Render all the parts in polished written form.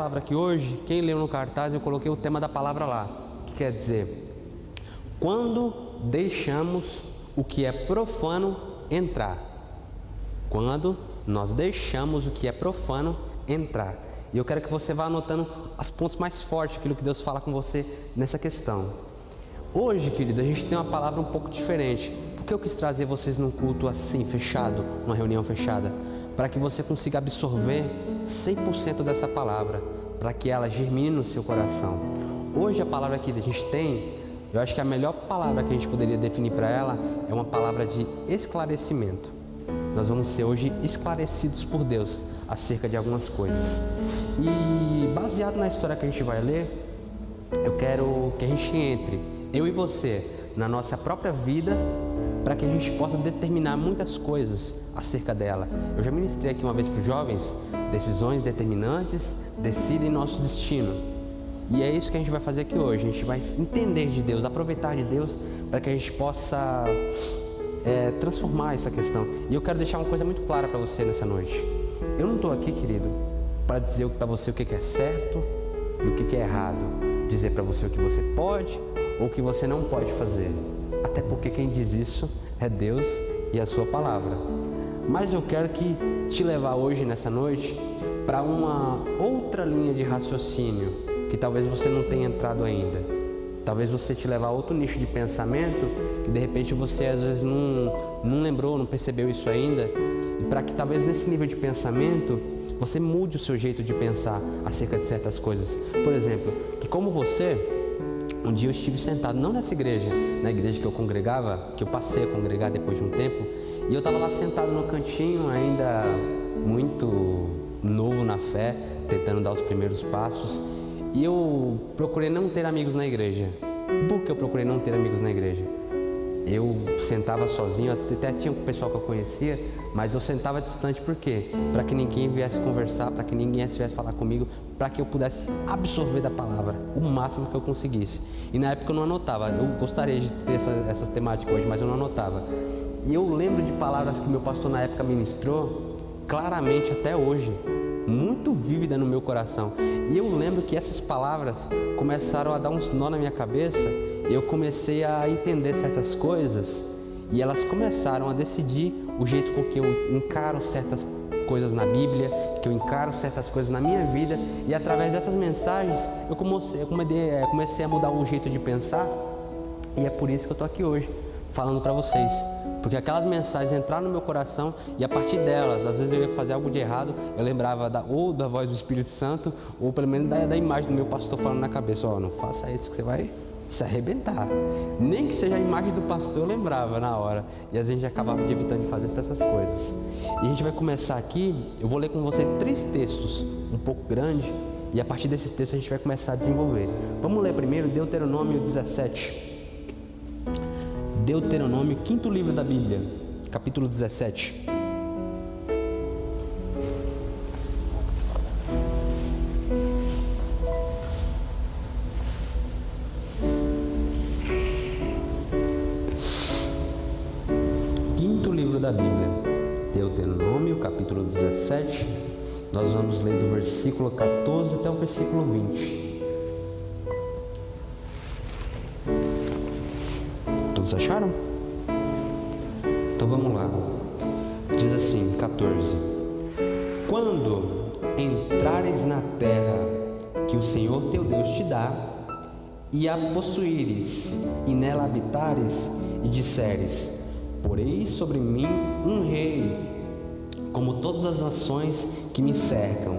palavra aqui hoje, quem leu no cartaz, eu coloquei o tema da palavra lá, que quer dizer: quando deixamos o que é profano entrar. Quando nós deixamos o que é profano entrar. E eu quero que você vá anotando os pontos mais fortes, aquilo que Deus fala com você nessa questão. Hoje, querido, a gente tem uma palavra um pouco diferente. Por que eu quis trazer vocês num culto assim, fechado, numa reunião fechada? Para que você consiga absorver 100% dessa palavra, para que ela germine no seu coração. Hoje a palavra que a gente tem, eu acho que a melhor palavra que a gente poderia definir para ela é uma palavra de esclarecimento. Nós vamos ser hoje esclarecidos por Deus acerca de algumas coisas. E baseado na história que a gente vai ler, eu quero que a gente entre, eu e você, na nossa própria vida, para que a gente possa determinar muitas coisas acerca dela. Eu já ministrei aqui uma vez para os jovens: decisões determinantes decidem nosso destino. E é isso que a gente vai fazer aqui hoje. A gente vai entender de Deus, aproveitar de Deus, para que a gente possa transformar essa questão. E eu quero deixar uma coisa muito clara para você nessa noite. Eu não estou aqui, querido, para dizer para você o que é certo e o que é errado, dizer para você o que você pode ou o que você não pode fazer, até porque quem diz isso é Deus e a sua palavra. Mas eu quero te levar hoje, nessa noite, para uma outra linha de raciocínio que talvez você não tenha entrado ainda. Talvez você te levar a outro nicho de pensamento que de repente você às vezes não lembrou, não percebeu isso ainda, e para que talvez nesse nível de pensamento você mude o seu jeito de pensar acerca de certas coisas. Por exemplo, que como você, um dia eu estive sentado, não nessa igreja, na igreja que eu congregava, que eu passei a congregar depois de um tempo, e eu estava lá sentado no cantinho, ainda muito novo na fé, tentando dar os primeiros passos, e eu procurei não ter amigos na igreja. Por que eu procurei não ter amigos na igreja? Eu sentava sozinho, até tinha um pessoal que eu conhecia, mas eu sentava distante. Por quê? Para que ninguém viesse conversar, para que ninguém viesse falar comigo, para que eu pudesse absorver da palavra o máximo que eu conseguisse. E na época eu não anotava. Eu gostaria de ter essas temáticas hoje, mas eu não anotava. E eu lembro de palavras que meu pastor na época ministrou claramente até hoje, muito vívida no meu coração. E eu lembro que essas palavras começaram a dar uns nó na minha cabeça. Eu comecei a entender certas coisas e elas começaram a decidir o jeito com que eu encaro certas coisas na Bíblia, que eu encaro certas coisas na minha vida. E através dessas mensagens eu comecei a mudar o jeito de pensar. E é por isso que eu estou aqui hoje falando para vocês, porque aquelas mensagens entraram no meu coração e a partir delas, às vezes eu ia fazer algo de errado, eu lembrava ou da voz do Espírito Santo, ou pelo menos da imagem do meu pastor falando na cabeça: ó, não faça isso que você vai se arrebentar. Nem que seja a imagem do pastor, eu lembrava na hora. E às vezes a gente acabava evitando de fazer essas coisas. E a gente vai começar aqui, eu vou ler com você 3 textos, um pouco grande, e a partir desse texto a gente vai começar a desenvolver. Vamos ler primeiro Deuteronômio 17. Deuteronômio, 5º livro da Bíblia, capítulo 17. Da Bíblia, Deuteronômio, capítulo 17, nós vamos ler do versículo 14 até o versículo 20. Todos acharam? Então vamos lá. Diz assim, 14: Quando entrares na terra que o Senhor teu Deus te dá, e a possuíres, e nela habitares, e disseres: Porei sobre mim um rei, como todas as nações que me cercam.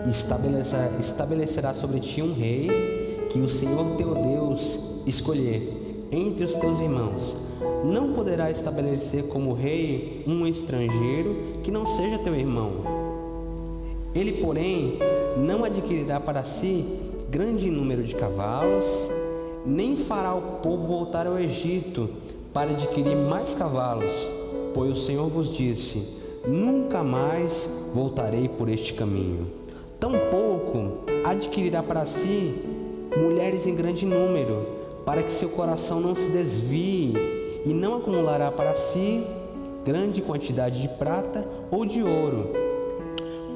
Estabelecerá sobre ti um rei, que o Senhor teu Deus escolher entre os teus irmãos. Não poderá estabelecer como rei um estrangeiro que não seja teu irmão. Ele, porém, não adquirirá para si grande número de cavalos, nem fará o povo voltar ao Egito para adquirir mais cavalos, pois o Senhor vos disse: nunca mais voltarei por este caminho. Tampouco adquirirá para si mulheres em grande número, para que seu coração não se desvie, e não acumulará para si grande quantidade de prata ou de ouro,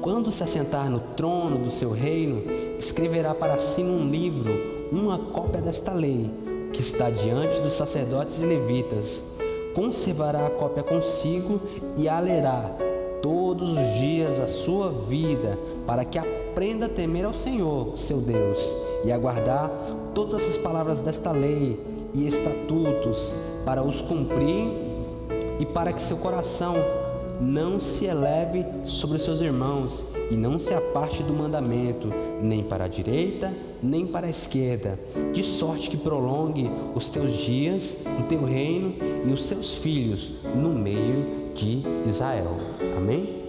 quando se assentar no trono do seu reino, escreverá para si num livro uma cópia desta lei, que está diante dos sacerdotes e levitas. Conservará a cópia consigo e a lerá todos os dias da sua vida, para que aprenda a temer ao Senhor, seu Deus, e a guardar todas essas palavras desta lei e estatutos, para os cumprir, e para que seu coração não se eleve sobre os seus irmãos e não se aparte do mandamento, nem para a direita, nem para a esquerda, de sorte que prolongue os teus dias no teu reino e os seus filhos no meio de Israel. Amém?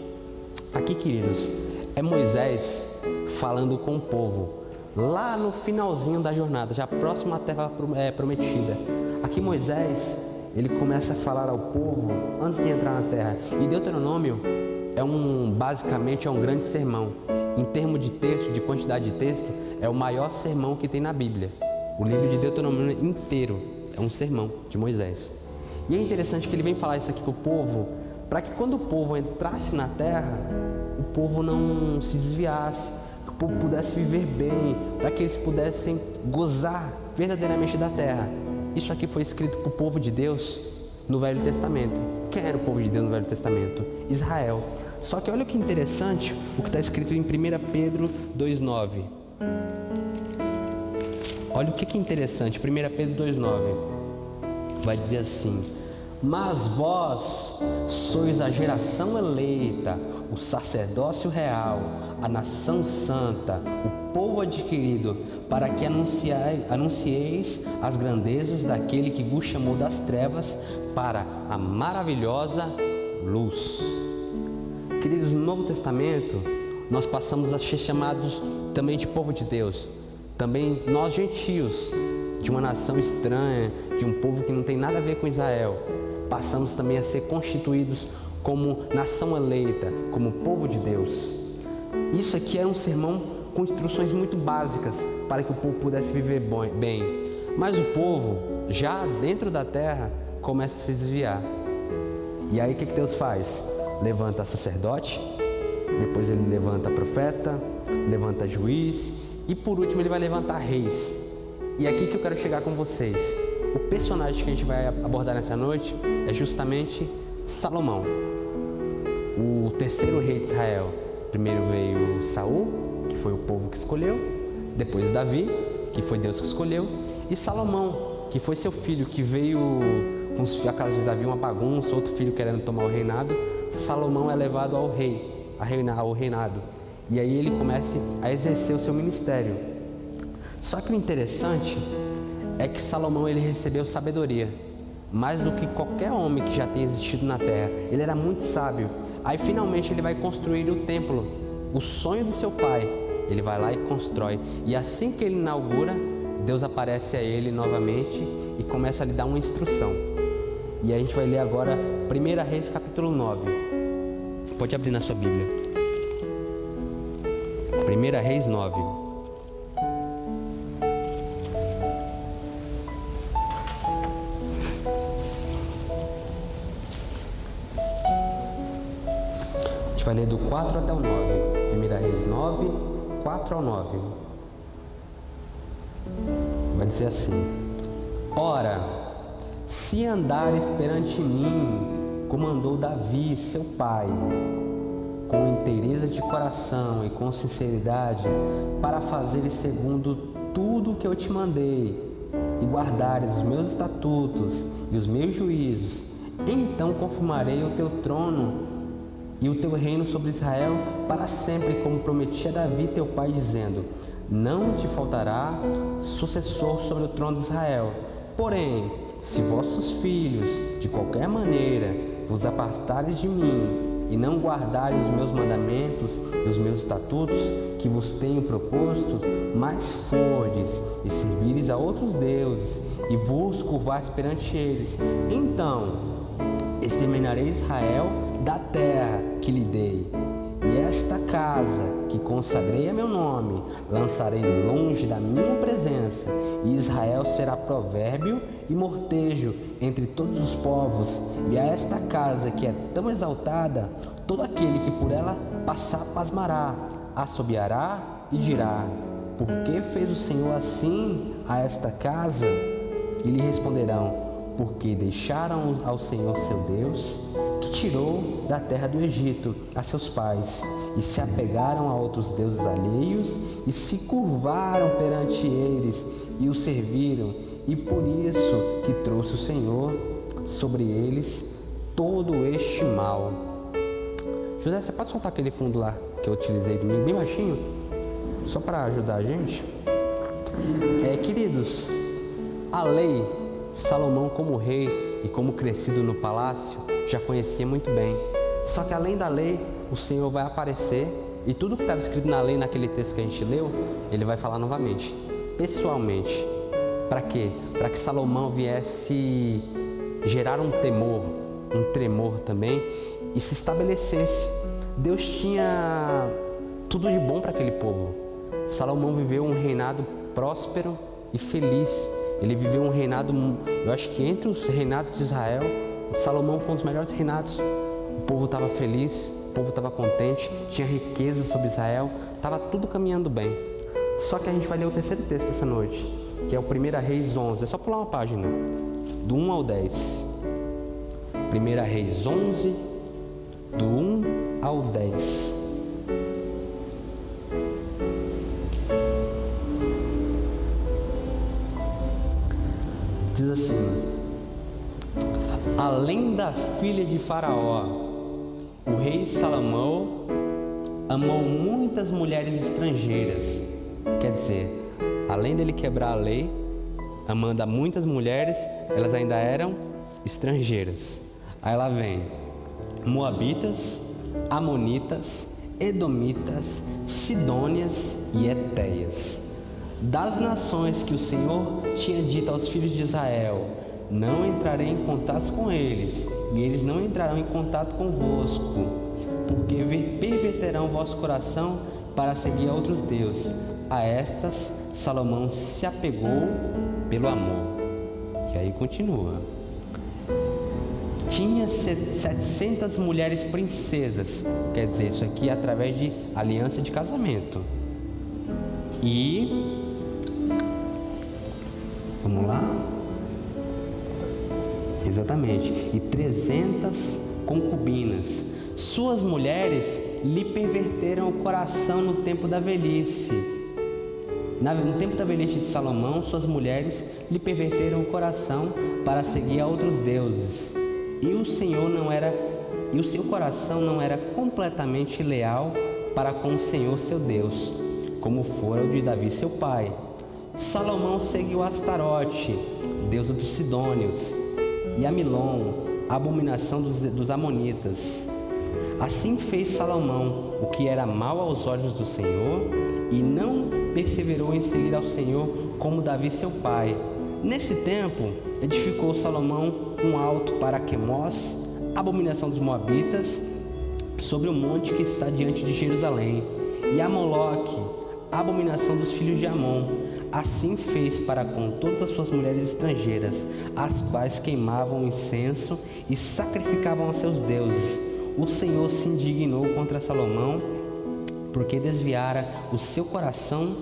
Aqui, queridos, é Moisés falando com o povo, lá no finalzinho da jornada, já próximo à terra prometida. Aqui Moisés, ele começa a falar ao povo antes de entrar na terra. E Deuteronômio basicamente é um grande sermão. Em termos de texto, de quantidade de texto, é o maior sermão que tem na Bíblia. O livro de Deuteronômio inteiro é um sermão de Moisés. E é interessante que ele vem falar isso aqui para o povo, para que quando o povo entrasse na terra, o povo não se desviasse, que o povo pudesse viver bem, para que eles pudessem gozar verdadeiramente da terra. Isso aqui foi escrito para o povo de Deus no Velho Testamento. Quem era o povo de Deus no Velho Testamento? Israel. Só que olha que interessante o que está escrito em 1 Pedro 2,9. Olha o que é interessante. 1 Pedro 2,9 vai dizer assim: mas vós sois a geração eleita, o sacerdócio real, a nação santa, o povo adquirido, para que anuncieis as grandezas daquele que vos chamou das trevas para a maravilhosa luz. Queridos, no Novo Testamento, nós passamos a ser chamados também de povo de Deus. Também nós gentios, de uma nação estranha, de um povo que não tem nada a ver com Israel, passamos também a ser constituídos como nação eleita, como povo de Deus. Isso aqui era um sermão com instruções muito básicas para que o povo pudesse viver bem. Mas o povo, já dentro da terra, começa a se desviar. E aí o que Deus faz? Levanta sacerdote, depois ele levanta profeta, levanta juiz e por último ele vai levantar reis. E aqui que eu quero chegar com vocês. O personagem que a gente vai abordar nessa noite é justamente Salomão, o terceiro rei de Israel. Primeiro veio Saul, que foi o povo que escolheu, depois Davi, que foi Deus que escolheu, e Salomão, que foi seu filho, que veio com a casa de Davi uma bagunça, outro filho querendo tomar o reinado. Salomão é levado ao reinado, e aí ele começa a exercer o seu ministério. Só que o interessante é que Salomão ele recebeu sabedoria, mais do que qualquer homem que já tenha existido na terra. Ele era muito sábio. Aí finalmente ele vai construir o templo, o sonho de seu pai. Ele vai lá e constrói, e assim que ele inaugura, Deus aparece a ele novamente e começa a lhe dar uma instrução. E a gente vai ler agora 1 Reis capítulo 9. Pode abrir na sua Bíblia. 1 Reis 9. A gente vai ler do 4 até o 9. 1 Reis 9, 4 ao 9. Vai dizer assim: ora, se andares perante mim, como andou Davi, seu pai, com inteireza de coração e com sinceridade, para fazeres segundo tudo o que eu te mandei, e guardares os meus estatutos e os meus juízos, então confirmarei o teu trono e o teu reino sobre Israel para sempre, como prometi a Davi teu pai, dizendo: não te faltará sucessor sobre o trono de Israel. Porém, se vossos filhos, de qualquer maneira, vos apartares de mim, e não guardares os meus mandamentos e os meus estatutos, que vos tenho proposto, mas fordes e servires a outros deuses, e vos curvares perante eles, então exterminarei Israel da terra que lhe dei, e esta casa que consagrei a meu nome lançarei longe da minha presença, e Israel será provérbio e mortejo entre todos os povos, e a esta casa que é tão exaltada, todo aquele que por ela pasmará, assobiará e dirá: por que fez o Senhor assim a esta casa? E lhe responderão: porque deixaram ao Senhor seu Deus, que tirou da terra do Egito a seus pais, e se apegaram a outros deuses alheios, e se curvaram perante eles, e os serviram, e por isso que trouxe o Senhor sobre eles todo este mal. José, você pode soltar aquele fundo lá que eu utilizei domingo, bem baixinho, só para ajudar a gente? Queridos, a lei, Salomão como rei e como crescido no palácio, já conhecia muito bem. Só que além da lei, o Senhor vai aparecer e tudo que estava escrito na lei, naquele texto que a gente leu, ele vai falar novamente, pessoalmente. Para quê? Para que Salomão viesse gerar um temor, um tremor também, e se estabelecesse. Deus tinha tudo de bom para aquele povo. Salomão viveu um reinado próspero e feliz. Ele viveu um reinado, eu acho que entre os reinados de Israel, Salomão foi um dos melhores reinados. O povo estava feliz, o povo estava contente, tinha riqueza sobre Israel, estava tudo caminhando bem. Só que a gente vai ler o terceiro texto dessa noite, que é o 1 Reis 11. É só pular uma página, do 1 ao 10. 1 Reis 11, do 1 ao 10. Diz assim: além da filha de Faraó, o rei Salomão amou muitas mulheres estrangeiras. Quer dizer, além dele quebrar a lei, amando a muitas mulheres, elas ainda eram estrangeiras. Aí lá vem moabitas, amonitas, edomitas, sidônias e etéias. Das nações que o Senhor tinha dito aos filhos de Israel: não entrarei em contato com eles, e eles não entrarão em contato convosco, porque perverterão o vosso coração para seguir a outros deuses. A estas Salomão se apegou pelo amor. E aí continua: tinha 700 mulheres princesas, quer dizer, isso aqui é através de aliança de casamento. E vamos lá? Exatamente. E 300 concubinas. Suas mulheres lhe perverteram o coração no tempo da velhice. No tempo da velhice de Salomão, suas mulheres lhe perverteram o coração para seguir a outros deuses. E o seu coração não era completamente leal para com o Senhor seu Deus, como fora o de Davi seu pai. Salomão seguiu Astarote, deusa dos sidônios, e a Milom, a abominação dos amonitas. Assim fez Salomão o que era mal aos olhos do Senhor, e não perseverou em seguir ao Senhor como Davi seu pai. Nesse tempo, edificou Salomão um alto para Quemós, abominação dos moabitas, sobre o monte que está diante de Jerusalém, e a Moloque, a abominação dos filhos de Amon. Assim fez para com todas as suas mulheres estrangeiras, as quais queimavam incenso e sacrificavam a seus deuses. O Senhor se indignou contra Salomão, porque desviara o seu coração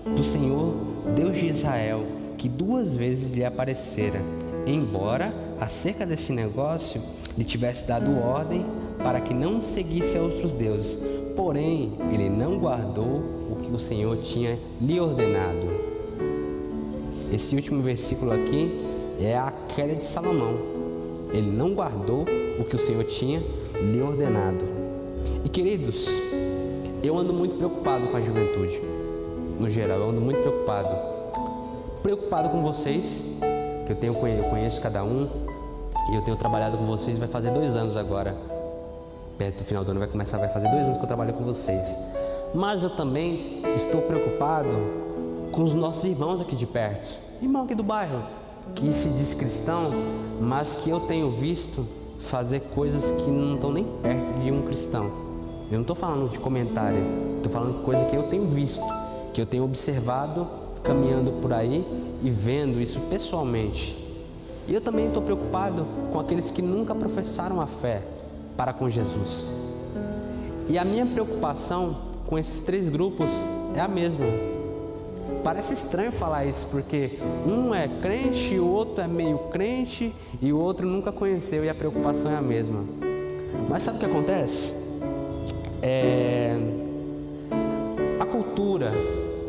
do Senhor, Deus de Israel, que 2 vezes lhe aparecera, embora acerca deste negócio lhe tivesse dado ordem para que não seguisse a outros deuses. Porém, ele não guardou o que o Senhor tinha lhe ordenado. Esse último versículo aqui é a queda de Salomão. Ele não guardou o que o Senhor tinha lhe ordenado. E queridos, eu ando muito preocupado com a juventude. No geral, eu ando muito preocupado com vocês, que eu conheço cada um, e eu tenho trabalhado com vocês, vai fazer 2 anos agora. Perto do final do ano vai fazer 2 anos que eu trabalho com vocês. Mas eu também estou preocupado com os nossos irmãos aqui de perto, irmão aqui do bairro, que se diz cristão, mas que eu tenho visto fazer coisas que não estão nem perto de um cristão. Eu não estou falando de comentário, estou falando de coisa que eu tenho visto, que eu tenho observado, caminhando por aí e vendo isso pessoalmente. E eu também estou preocupado com aqueles que nunca professaram a fé para com Jesus. E a minha preocupação com esses 3 grupos é a mesma. Parece estranho falar isso, porque um é crente, o outro é meio crente e o outro nunca conheceu, e a preocupação é a mesma. Mas sabe o que acontece? A cultura,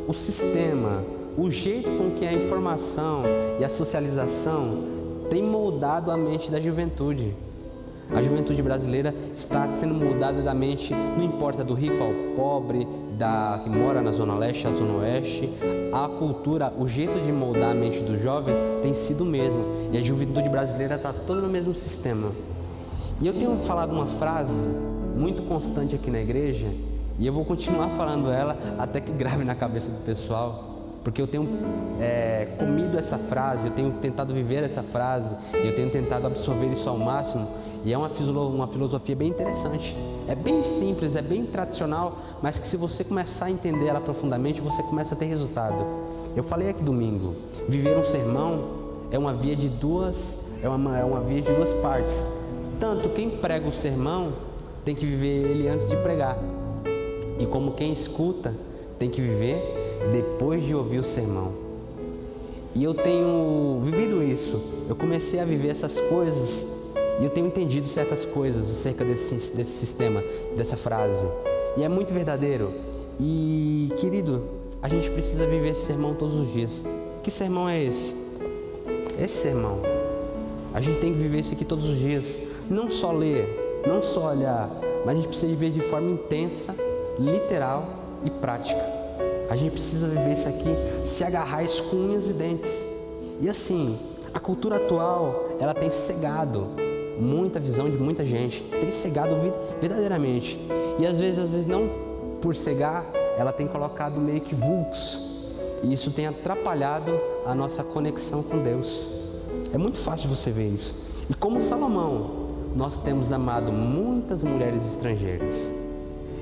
o sistema, o jeito com que a informação e a socialização tem moldado a mente da juventude. A juventude brasileira está sendo moldada da mente, não importa do rico ao pobre, que mora na Zona Leste, à Zona Oeste. A cultura, o jeito de moldar a mente do jovem tem sido o mesmo. E a juventude brasileira está toda no mesmo sistema. E eu tenho falado uma frase muito constante aqui na igreja, e eu vou continuar falando ela até que grave na cabeça do pessoal. Porque eu tenho comido essa frase, eu tenho tentado viver essa frase, eu tenho tentado absorver isso ao máximo. E é uma filosofia bem interessante. É bem simples, é bem tradicional, mas que se você começar a entender ela profundamente, você começa a ter resultado. Eu falei aqui domingo, viver um sermão é uma via de duas partes. Tanto quem prega o sermão tem que viver ele antes de pregar. E como quem escuta tem que viver depois de ouvir o sermão. E eu tenho vivido isso. Eu comecei a viver essas coisas e eu tenho entendido certas coisas acerca desse sistema, dessa frase. E é muito verdadeiro. E, querido, a gente precisa viver esse sermão todos os dias. Que sermão é esse? Esse sermão. A gente tem que viver isso aqui todos os dias. Não só ler, não só olhar, mas a gente precisa viver de forma intensa, literal e prática. A gente precisa viver isso aqui, se agarrar isso com unhas e dentes. E assim, a cultura atual, ela tem cegado muita visão de muita gente, tem cegado verdadeiramente. E às vezes não por cegar, ela tem colocado meio que vultos. E isso tem atrapalhado a nossa conexão com Deus. É muito fácil você ver isso. E como Salomão, nós temos amado muitas mulheres estrangeiras.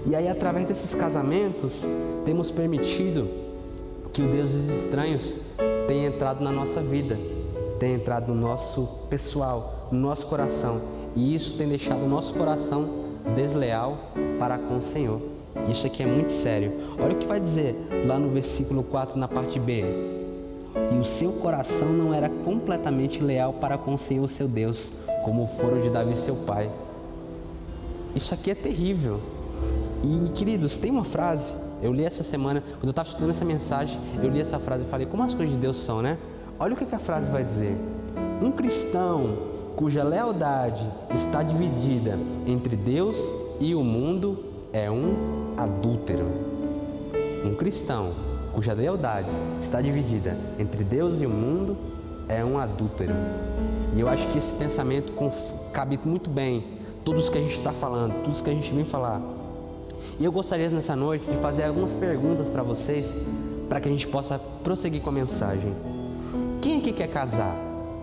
E aí, através desses casamentos, temos permitido que o Deus dos estranhos tenha entrado na nossa vida, tenha entrado no nosso pessoal, no nosso coração. E isso tem deixado o nosso coração desleal para com o Senhor. Isso aqui é muito sério. Olha o que vai dizer lá no versículo 4, na parte B. E o seu coração não era completamente leal para com o Senhor seu Deus, como foram de Davi seu pai. Isso aqui é terrível. E, queridos, tem uma frase, eu li essa semana, quando eu estava estudando essa mensagem, eu li essa frase e falei, como as coisas de Deus são, né? Olha o que a frase vai dizer. Um cristão cuja lealdade está dividida entre Deus e o mundo é um adúltero. Um cristão cuja lealdade está dividida entre Deus e o mundo é um adúltero. E eu acho que esse pensamento cabe muito bem tudo isso que a gente está falando, tudo isso que a gente vem falar. E eu gostaria nessa noite de fazer algumas perguntas para vocês, para que a gente possa prosseguir com a mensagem. Quem aqui quer casar?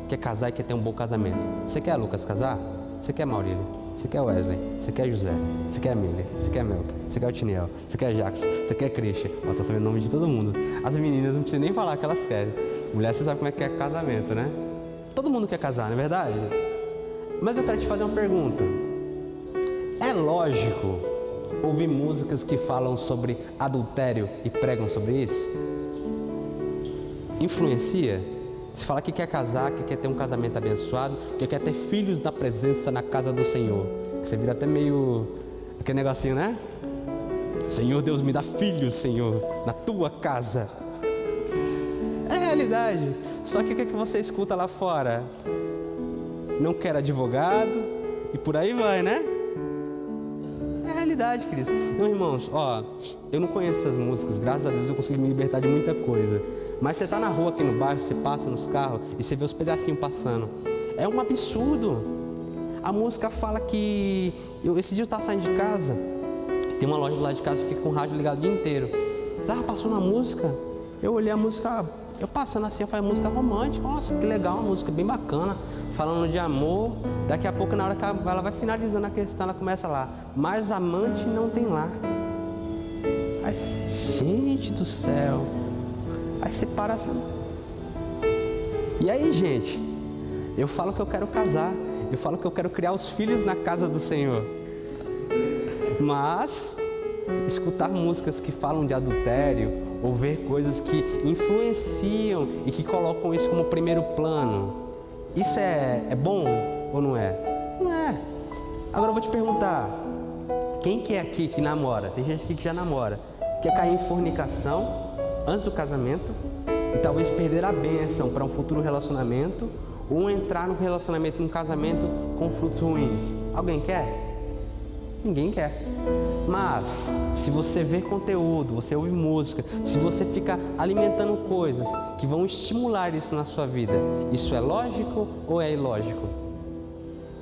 Quer casar e quer ter um bom casamento? Você quer, Lucas, casar? Você quer, Maurílio? Você quer, Wesley? Você quer, José? Você quer, Emília? Você quer, Melk? Você quer, o Tiniel? Você quer, Jacques? Você quer, Christian? Eu tô sabendo o nome de todo mundo. As meninas não precisam nem falar que elas querem. Mulher, você sabe como é que é casamento, né? Todo mundo quer casar, não é verdade? Mas eu quero te fazer uma pergunta. É lógico ouvir músicas que falam sobre adultério e pregam sobre isso? Influencia? Você fala que quer casar, que quer ter um casamento abençoado, que quer ter filhos na presença na casa do Senhor. Você vira até meio aquele negocinho, né? Senhor Deus, me dá filhos, Senhor, na tua casa. É a realidade. Só que o que você escuta lá fora? Não quer advogado e por aí vai, né? É a realidade, queridos. Não, irmãos, eu não conheço essas músicas, graças a Deus eu consigo me libertar de muita coisa. Mas você está na rua aqui no bairro, você passa nos carros e você vê os pedacinhos passando. É um absurdo. A música fala que... Esse dia eu estava saindo de casa, tem uma loja lá de casa que fica com o rádio ligado o dia inteiro. Estava passando a música, eu olhei a música, eu passando assim, eu falei, música romântica, nossa, que legal, uma música bem bacana, falando de amor. Daqui a pouco, na hora que ela vai finalizando a questão, ela começa lá, mas amante não tem lá. Aí, gente do céu... Aí você para assim. E aí, gente, eu falo que eu quero casar, eu falo que eu quero criar os filhos na casa do Senhor. Mas escutar músicas que falam de adultério ou ver coisas que influenciam e que colocam isso como primeiro plano, isso é bom ou não é? Não é. Agora eu vou te perguntar, quem que é aqui que namora? Tem gente aqui que já namora. Quer cair em fornicação antes do casamento e talvez perder a bênção para um futuro relacionamento, ou entrar no relacionamento, num casamento com frutos ruins? Alguém quer? Ninguém quer. Mas se você vê conteúdo, você ouve música, se você fica alimentando coisas que vão estimular isso na sua vida, isso é lógico ou é ilógico?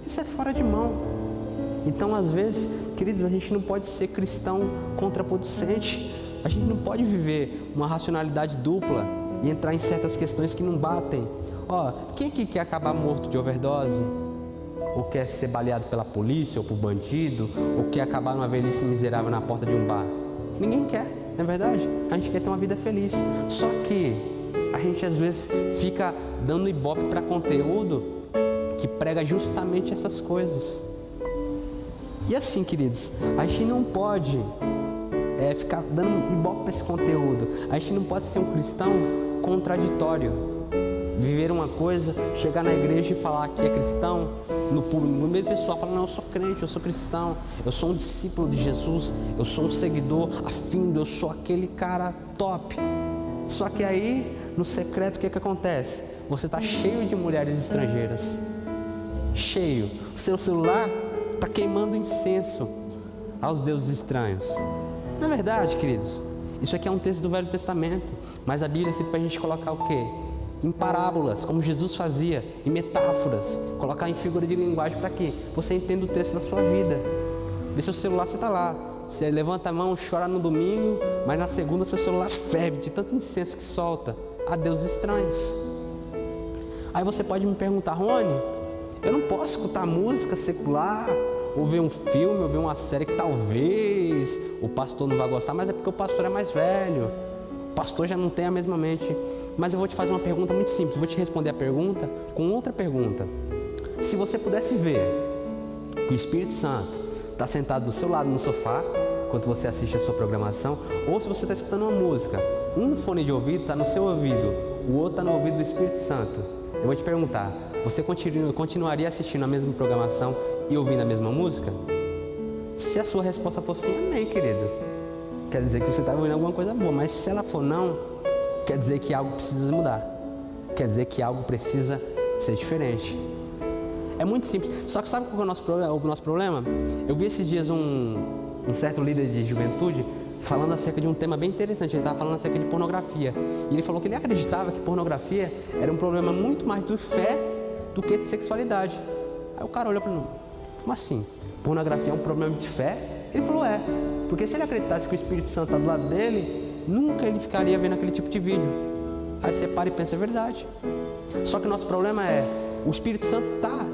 Isso é fora de mão. Então, às vezes, queridos, a gente não pode ser cristão contraproducente. A gente não pode viver uma racionalidade dupla e entrar em certas questões que não batem. Quem aqui quer acabar morto de overdose? Ou quer ser baleado pela polícia ou por bandido? Ou quer acabar numa velhice miserável na porta de um bar? Ninguém quer, não é verdade? A gente quer ter uma vida feliz. Só que a gente às vezes fica dando ibope para conteúdo que prega justamente essas coisas. E assim, queridos, a gente não pode ficar dando ibope para esse conteúdo. A gente não pode ser um cristão contraditório. Viver uma coisa, chegar na igreja e falar que é cristão, no meio do pessoal falar, não, eu sou crente, eu sou cristão, eu sou um discípulo de Jesus, eu sou um seguidor afindo, eu sou aquele cara top. Só que aí, no secreto, o que acontece? Você está cheio de mulheres estrangeiras. Cheio. O seu celular está queimando incenso aos deuses estranhos. Na verdade, queridos, isso aqui é um texto do Velho Testamento, mas a Bíblia é feita para a gente colocar o quê? Em parábolas, como Jesus fazia, em metáforas, colocar em figura de linguagem para quê? Você entenda o texto na sua vida. Vê seu celular, você está lá, você levanta a mão, chora no domingo, mas na segunda seu celular ferve de tanto incenso que solta a deuses estranhos. Aí você pode me perguntar, Rony, eu não posso escutar música secular, ou ver um filme, ou ver uma série que talvez o pastor não vai gostar, mas é porque o pastor é mais velho, o pastor já não tem a mesma mente. Mas eu vou te fazer uma pergunta muito simples, vou te responder a pergunta com outra pergunta. Se você pudesse ver que o Espírito Santo está sentado do seu lado no sofá, enquanto você assiste a sua programação, ou se você está escutando uma música, um fone de ouvido está no seu ouvido, o outro está no ouvido do Espírito Santo, eu vou te perguntar, você continuaria assistindo a mesma programação e ouvindo a mesma música? Se a sua resposta for sim, amém, querido, quer dizer que você está ouvindo alguma coisa boa, mas se ela for não, quer dizer que algo precisa mudar, quer dizer que algo precisa ser diferente. É muito simples, só que sabe qual é o nosso problema? Eu vi esses dias um certo líder de juventude falando acerca de um tema bem interessante. Ele estava falando acerca de pornografia, e ele falou que ele acreditava que pornografia era um problema muito mais de fé do que de sexualidade. Aí o cara olhou para mim, como assim? Pornografia é um problema de fé? Ele falou, porque se ele acreditasse que o Espírito Santo está do lado dele, nunca ele ficaria vendo aquele tipo de vídeo. Aí você para e pensa, é verdade. Só que o nosso problema o Espírito Santo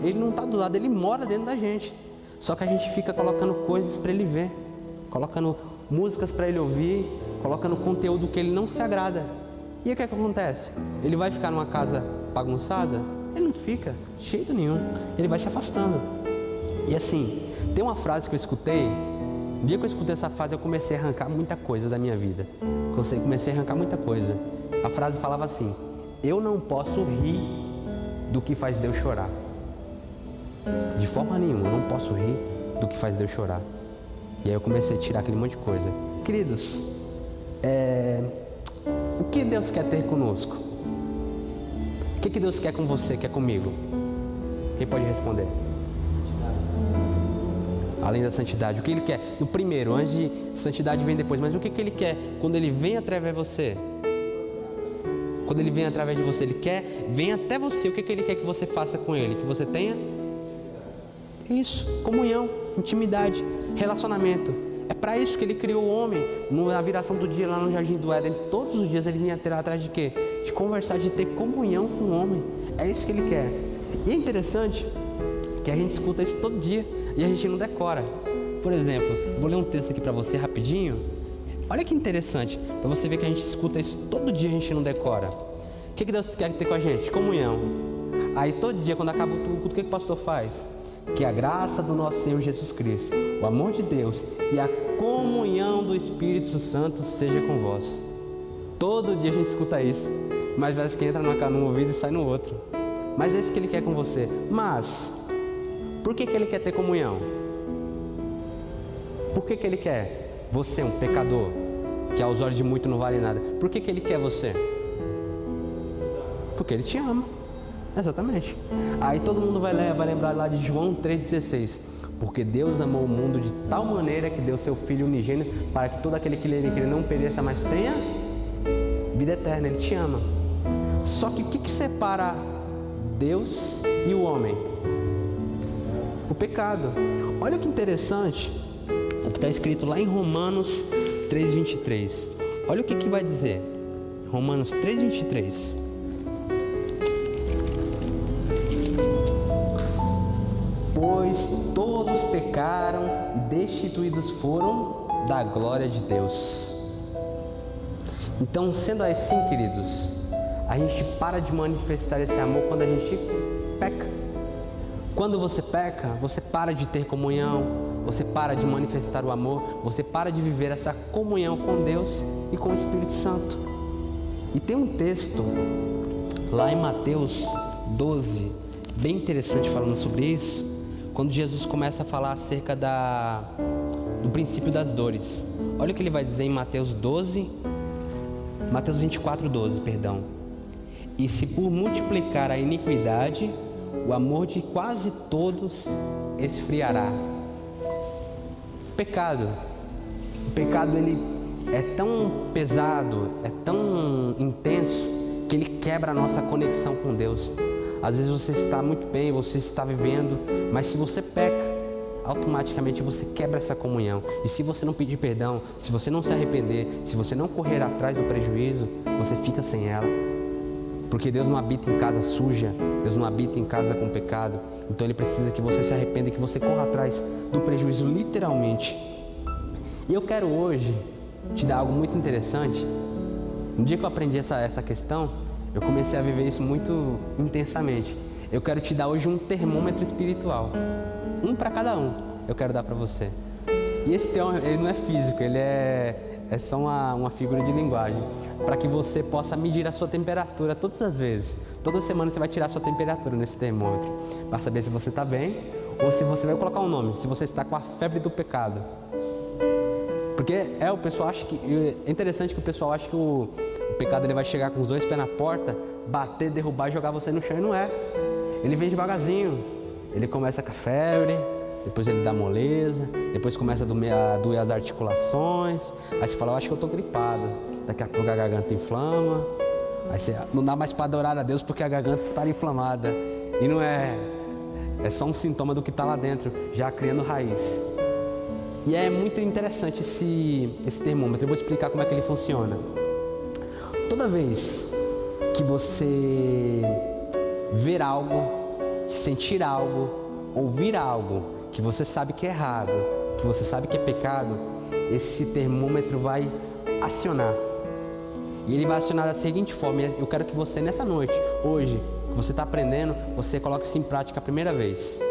ele não está do lado, ele mora dentro da gente. Só que a gente fica colocando coisas para ele ver, colocando músicas para ele ouvir, colocando conteúdo que ele não se agrada. E aí o que acontece? Ele vai ficar numa casa bagunçada? Ele não fica, de jeito nenhum. Ele vai se afastando. E assim, tem uma frase que eu escutei. No dia que eu escutei essa frase, eu comecei a arrancar muita coisa da minha vida. Comecei a arrancar muita coisa. A frase falava assim: eu não posso rir do que faz Deus chorar. De forma nenhuma, eu não posso rir do que faz Deus chorar. E aí eu comecei a tirar aquele monte de coisa. Queridos, o que Deus quer ter conosco? O que Deus quer com você, quer comigo? Quem pode responder? Além da santidade, o que Ele quer? No primeiro, antes de santidade vem depois, mas o que Ele quer quando Ele vem através de você? Quando Ele vem através de você, Ele vem até você, o que Ele quer que você faça com Ele? Que você tenha isso, comunhão, intimidade, relacionamento. É para isso que Ele criou o homem. Na viração do dia lá no Jardim do Éden, todos os dias Ele vinha ter atrás de quê? De conversar, de ter comunhão com o homem. É isso que Ele quer. E é interessante que a gente escuta isso todo dia e a gente não decora. Por exemplo, eu vou ler um texto aqui para você rapidinho. Olha que interessante, para você ver que a gente escuta isso todo dia e a gente não decora. O que Deus quer ter com a gente? Comunhão. Aí todo dia, quando acaba o culto, o que o pastor faz? que a graça do nosso Senhor Jesus Cristo, o amor de Deus e a comunhão do Espírito Santo seja com vós. Todo dia a gente escuta isso, mas parece que entra num ouvido e sai no outro. Mas é isso que Ele quer com você. Mas, por que Ele quer ter comunhão? Por que Ele quer? Você, um pecador, que aos olhos de muito não vale nada. Por que Ele quer você? Porque Ele te ama. Exatamente. Aí todo mundo vai lembrar lá de João 3,16. Porque Deus amou o mundo de tal maneira que deu seu Filho unigênito para que todo aquele que ele não pereça, mas tenha vida eterna. Ele te ama. Só que o que separa Deus e o homem? O pecado. Olha que interessante o que está escrito lá em Romanos 3,23. Olha o que vai dizer. Romanos 3,23. Pois todos pecaram e destituídos foram da glória de Deus. Então, sendo assim, queridos, a gente para de manifestar esse amor quando a gente peca. Quando você peca, você para de ter comunhão, você para de manifestar o amor, você para de viver essa comunhão com Deus e com o Espírito Santo. E tem um texto lá em Mateus 12, bem interessante falando sobre isso, quando Jesus começa a falar acerca do princípio das dores. Olha o que ele vai dizer em Mateus 24:12, perdão. E se por multiplicar a iniquidade, o amor de quase todos esfriará. Pecado. O pecado, ele é tão pesado, é tão intenso, que ele quebra a nossa conexão com Deus. Às vezes você está muito bem, você está vivendo, mas se você peca, automaticamente você quebra essa comunhão. E se você não pedir perdão, se você não se arrepender, se você não correr atrás do prejuízo, você fica sem ela. Porque Deus não habita em casa suja, Deus não habita em casa com pecado. Então Ele precisa que você se arrependa e que você corra atrás do prejuízo, literalmente. E eu quero hoje te dar algo muito interessante. No dia que eu aprendi essa questão, eu comecei a viver isso muito intensamente. Eu quero te dar hoje um termômetro espiritual. Um para cada um, eu quero dar para você. E esse termômetro, ele não é físico, ele é só uma figura de linguagem. Para que você possa medir a sua temperatura todas as vezes. Toda semana você vai tirar a sua temperatura nesse termômetro. Para saber se você está bem ou se você vai colocar um nome. Se você está com a febre do pecado. Porque o pessoal acha que... É interessante que o pessoal acha que o pecado ele vai chegar com os dois pés na porta, bater, derrubar e jogar você no chão, e não é. Ele vem devagarzinho, ele começa com a febre, depois ele dá moleza, depois começa a doer as articulações, aí você fala, eu acho que eu estou gripado, daqui a pouco a garganta inflama, aí você não dá mais para adorar a Deus porque a garganta está inflamada, e não é só um sintoma do que está lá dentro, já criando raiz. E é muito interessante esse termômetro. Eu vou explicar como é que ele funciona. Toda vez que você ver algo, sentir algo, ouvir algo que você sabe que é errado, que você sabe que é pecado, esse termômetro vai acionar. E ele vai acionar da seguinte forma. Eu quero que você nessa noite, hoje, que você está aprendendo, você coloque isso em prática a primeira vez.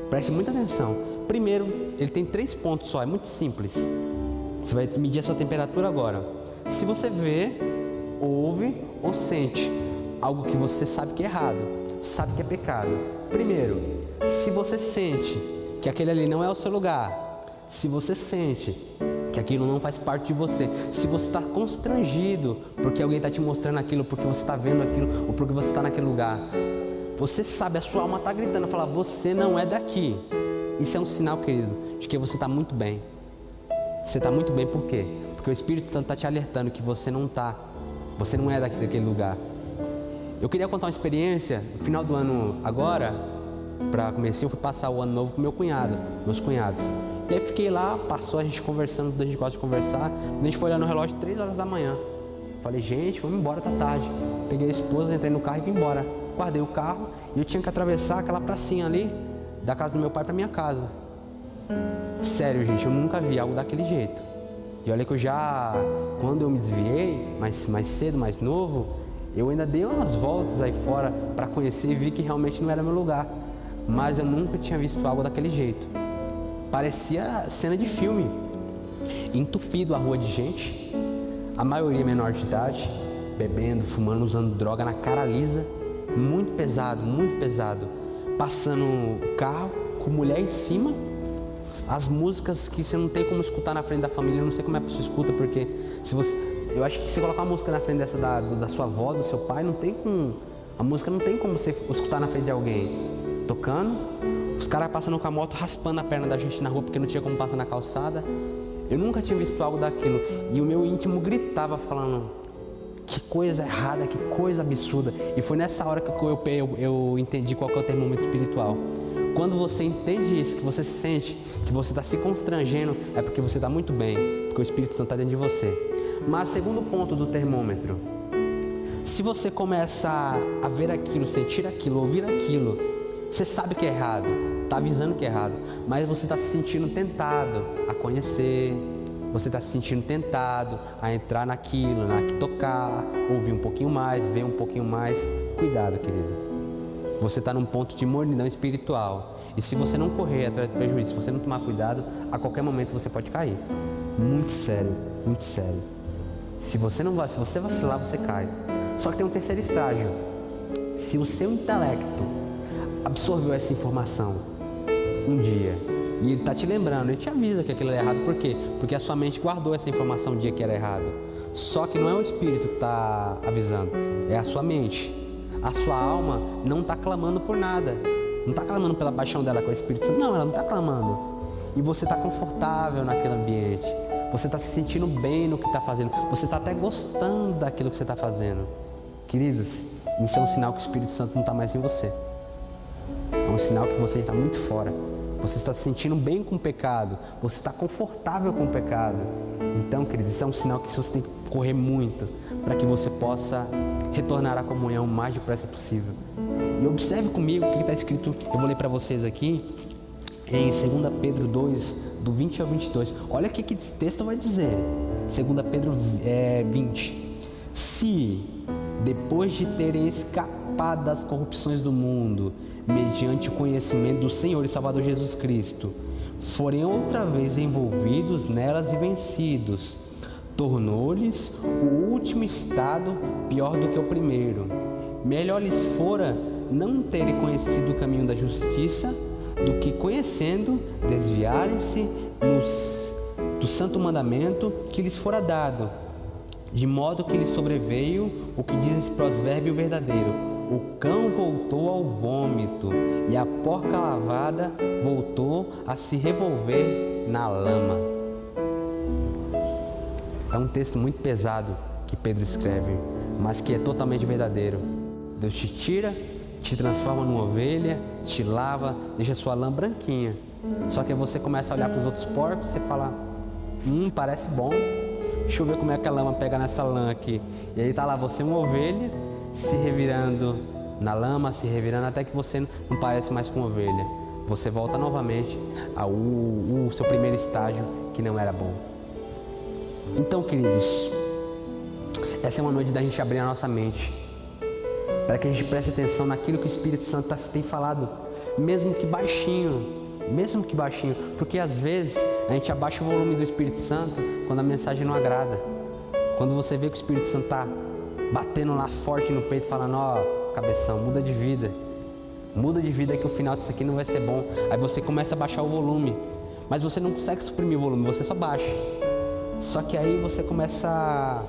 Preste muita atenção. Primeiro, ele tem 3 pontos só, é muito simples. Você vai medir a sua temperatura agora. Se você vê, ouve ou sente algo que você sabe que é errado, sabe que é pecado. Primeiro, se você sente que aquele ali não é o seu lugar, se você sente que aquilo não faz parte de você, se você está constrangido porque alguém está te mostrando aquilo, porque você está vendo aquilo ou porque você está naquele lugar, você sabe, a sua alma está gritando, fala, você não é daqui. Isso é um sinal, querido, de que você está muito bem. Você está muito bem, por quê? Porque o Espírito Santo está te alertando que você não é daquele lugar. Eu queria contar uma experiência, no final do ano agora, para começar, eu fui passar o ano novo com meus cunhados. E aí fiquei lá, passou a gente conversando, a gente gosta de conversar, a gente foi olhar no relógio 3 horas da manhã. Falei, gente, vamos embora, tá tarde. Peguei a esposa, entrei no carro e vim embora. Guardei o carro e eu tinha que atravessar aquela pracinha ali, da casa do meu pai para minha casa. Sério, gente, eu nunca vi algo daquele jeito. E olha que quando eu me desviei, mais cedo, mais novo, eu ainda dei umas voltas aí fora para conhecer e vi que realmente não era meu lugar. mas eu nunca tinha visto algo daquele jeito. Parecia cena de filme. Entupido a rua de gente, a maioria menor de idade, bebendo, fumando, usando droga na cara lisa, muito pesado, passando o carro com mulher em cima, as músicas que você não tem como escutar na frente da família. Eu não sei como é que você escuta, porque eu acho que se colocar uma música na frente dessa da sua avó, do seu pai, a música não tem como você escutar na frente de alguém. Tocando, os caras passando com a moto, raspando a perna da gente na rua, porque não tinha como passar na calçada. Eu nunca tinha visto algo daquilo, e o meu íntimo gritava falando: que coisa errada, que coisa absurda. E foi nessa hora que eu entendi qual que é o termômetro espiritual. Quando você entende isso, que você sente que você está se constrangendo, é porque você está muito bem, porque o Espírito Santo está dentro de você. Mas segundo ponto do termômetro, se você começa a ver aquilo, sentir aquilo, ouvir aquilo, você sabe que é errado, está avisando que é errado, mas você está se sentindo tentado a conhecer, você está se sentindo tentado a entrar naquilo, tocar, ouvir um pouquinho mais, ver um pouquinho mais. Cuidado, querido. Você está num ponto de mornidão espiritual. E se você não correr atrás do prejuízo, se você não tomar cuidado, a qualquer momento você pode cair. Muito sério, muito sério. Se você vacilar, você cai. Só que tem um terceiro estágio. Se o seu intelecto absorveu essa informação um dia, e ele está te lembrando, ele te avisa que aquilo é errado. Por quê? Porque a sua mente guardou essa informação um dia que era errado. Só que não é o Espírito que está avisando, é a sua mente. A sua alma não está clamando por nada, não está clamando pela paixão dela com o Espírito Santo, não, ela não está clamando. E você está confortável naquele ambiente, você está se sentindo bem no que está fazendo, você está até gostando daquilo que você está fazendo. Queridos, isso é um sinal que o Espírito Santo não está mais em você. É um sinal que você está muito fora. Você está se sentindo bem com o pecado, você está confortável com o pecado. Então, queridos, isso é um sinal que você tem que correr muito para que você possa retornar à comunhão o mais depressa possível. E observe comigo o que está escrito, eu vou ler para vocês aqui, em 2 Pedro 2, do 20 ao 22. Olha o que esse texto vai dizer. 2 Pedro 20. Se, depois de terem escapado das corrupções do mundo, mediante o conhecimento do Senhor e Salvador Jesus Cristo, forem outra vez envolvidos nelas e vencidos, tornou-lhes o último estado pior do que o primeiro. Melhor lhes fora não terem conhecido o caminho da justiça, do que, conhecendo, desviarem-se do santo mandamento que lhes fora dado, de modo que lhes sobreveio o que diz esse provérbio verdadeiro: o cão voltou ao vômito e a porca lavada voltou a se revolver na lama. É um texto muito pesado que Pedro escreve, mas que é totalmente verdadeiro. Deus te tira, te transforma numa ovelha, te lava, deixa sua lã branquinha. Só que aí você começa a olhar para os outros porcos e fala: parece bom, deixa eu ver como é que a lama pega nessa lã aqui. E aí está lá você, uma ovelha, se revirando na lama, se revirando, até que você não parece mais com ovelha. Você volta novamente ao seu primeiro estágio, que não era bom. Então, queridos, essa é uma noite da gente abrir a nossa mente, para que a gente preste atenção naquilo que o Espírito Santo tem falado, mesmo que baixinho, porque às vezes a gente abaixa o volume do Espírito Santo quando a mensagem não agrada. Quando você vê que o Espírito Santo está batendo lá forte no peito, falando: cabeção, muda de vida que o final disso aqui não vai ser bom. Aí você começa a baixar o volume, mas você não consegue suprimir o volume, você só baixa. Só que aí você começa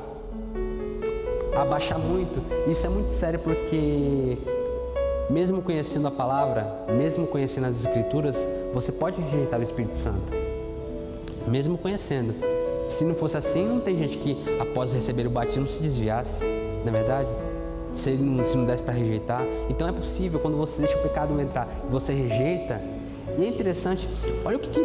a baixar muito. Isso é muito sério, porque mesmo conhecendo a palavra, mesmo conhecendo as Escrituras, você pode rejeitar o Espírito Santo, mesmo conhecendo. Se não fosse assim, não tem gente que após receber o batismo se desviasse, não é verdade? Se não desse para rejeitar. Então é possível, quando você deixa o pecado entrar e você rejeita. E é interessante, olha o que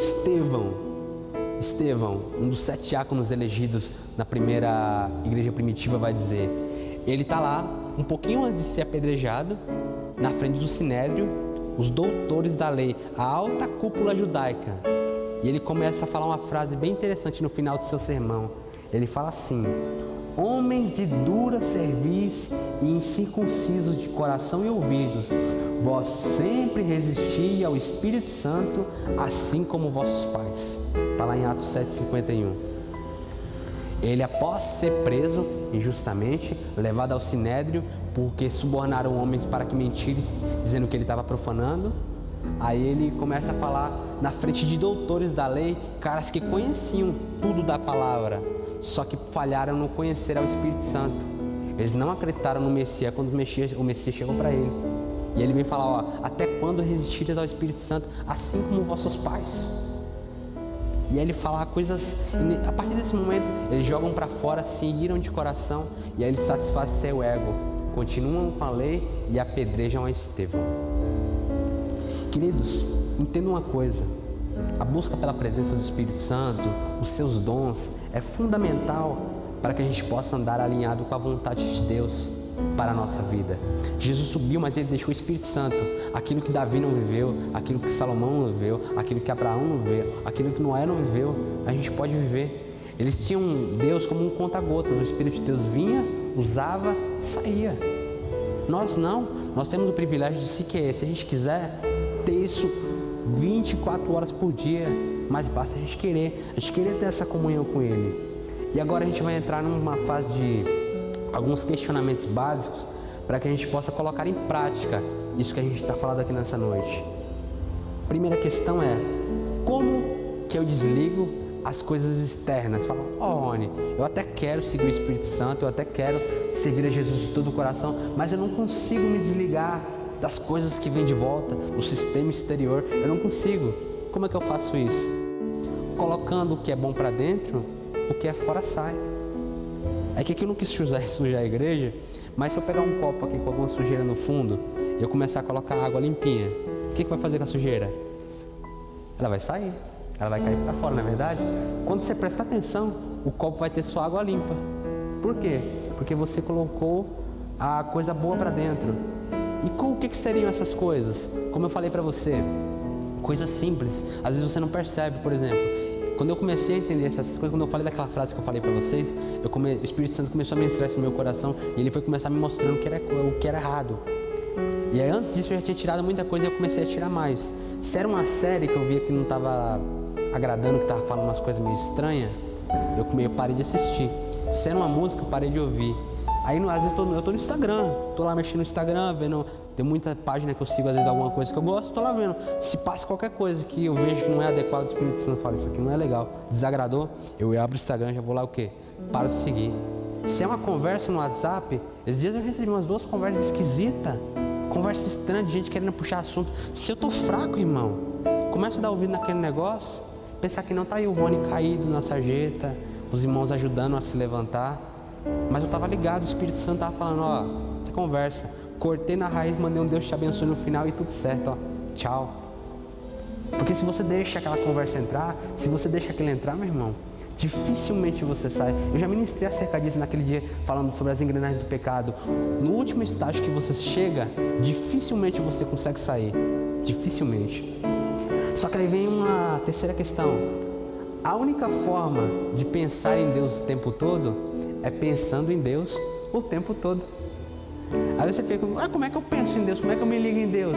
Estevão, um dos 7 diáconos elegidos na primeira igreja primitiva, vai dizer. Ele está lá, um pouquinho antes de ser apedrejado, na frente do Sinédrio, os doutores da lei, a alta cúpula judaica. E ele começa a falar uma frase bem interessante no final do seu sermão. Ele fala assim: homens de dura cerviz e incircuncisos de coração e ouvidos, vós sempre resisti ao Espírito Santo, assim como vossos pais. Está lá em Atos 7,51. Ele, após ser preso injustamente, levado ao sinédrio, porque subornaram homens para que mentissem, dizendo que ele estava profanando, aí ele começa a falar na frente de doutores da lei, caras que conheciam tudo da palavra, só que falharam no conhecer ao Espírito Santo. Eles não acreditaram no Messias quando o Messias chegou para ele. E ele vem falar, ó, até quando resistires ao Espírito Santo, assim como vossos pais? E aí ele fala coisas, a partir desse momento, eles jogam para fora, se iram de coração, e aí eles satisfazem seu ego, continuam com a lei e apedrejam a Estevão. Queridos, entendam uma coisa, a busca pela presença do Espírito Santo, os seus dons, é fundamental para que a gente possa andar alinhado com a vontade de Deus para a nossa vida. Jesus subiu, mas ele deixou o Espírito Santo. Aquilo que Davi não viveu, aquilo que Salomão não viveu, aquilo que Abraão não viveu, aquilo que Noé não viveu, a gente pode viver. Eles tinham Deus como um conta-gotas. O Espírito de Deus vinha, usava, saía. Nós não. Nós temos o privilégio de se a gente quiser ter isso 24 horas por dia, mas basta a gente querer ter essa comunhão com Ele. E agora a gente vai entrar numa fase de alguns questionamentos básicos para que a gente possa colocar em prática isso que a gente está falando aqui nessa noite. Primeira questão é, como que eu desligo as coisas externas? Fala, Rony, eu até quero seguir o Espírito Santo, eu até quero servir a Jesus de todo o coração, mas eu não consigo me desligar das coisas que vêm de volta, do sistema exterior, eu não consigo. Como é que eu faço isso? Colocando o que é bom para dentro, o que é fora sai. É que aqui eu não quis sujar a igreja, mas se eu pegar um copo aqui com alguma sujeira no fundo e eu começar a colocar água limpinha, o que vai fazer com a sujeira? Ela vai sair, ela vai cair para fora, não é verdade? Quando você presta atenção, o copo vai ter sua água limpa. Por quê? Porque você colocou a coisa boa para dentro. E o que seriam essas coisas? Como eu falei para você, coisas simples, às vezes você não percebe. Por exemplo, quando eu comecei a entender essas coisas, quando eu falei daquela frase que eu falei para vocês, o Espírito Santo começou a ministrar isso no meu coração e ele foi começar me mostrando o que era errado. E aí, antes disso eu já tinha tirado muita coisa e eu comecei a tirar mais. Se era uma série que eu via que não estava agradando, que estava falando umas coisas meio estranhas, eu parei de assistir. Se era uma música, eu parei de ouvir. Aí às vezes eu tô no Instagram, tô lá mexendo no Instagram, vendo, tem muita página que eu sigo, às vezes alguma coisa que eu gosto, tô lá vendo. Se passa qualquer coisa que eu vejo que não é adequado, o Espírito Santo fala, isso aqui não é legal, desagradou, eu abro o Instagram, já vou lá o quê? Paro de seguir. Se é uma conversa no WhatsApp, esses dias eu recebi umas 2 conversas esquisitas, conversa estranha de gente querendo puxar assunto. Se eu tô fraco, irmão, começa a dar ouvido naquele negócio, pensar que não tá aí o Rony caído na sarjeta, os irmãos ajudando a se levantar. Mas eu estava ligado, o Espírito Santo estava falando, ó, essa conversa, cortei na raiz, mandei um Deus te abençoe no final e tudo certo, ó, tchau. Porque se você deixa aquela conversa entrar, se você deixa aquilo entrar, meu irmão, dificilmente você sai. Eu já ministrei acerca disso naquele dia, falando sobre as engrenagens do pecado. No último estágio que você chega, dificilmente você consegue sair, dificilmente. Só que aí vem uma terceira questão. A única forma de pensar em Deus o tempo todo é pensando em Deus o tempo todo. Às vezes você fica, como é que eu penso em Deus? Como é que eu me ligo em Deus?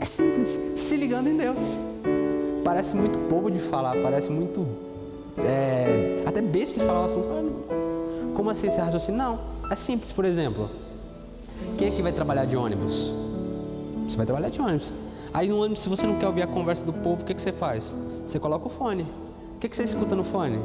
É simples, se ligando em Deus. Parece muito bobo de falar, parece muito até besta de falar o assunto. Como assim esse raciocínio? Não, é simples. Por exemplo, quem aqui vai trabalhar de ônibus? Você vai trabalhar de ônibus. Aí no ônibus, se você não quer ouvir a conversa do povo, o que você faz? Você coloca o fone. O que você escuta no fone?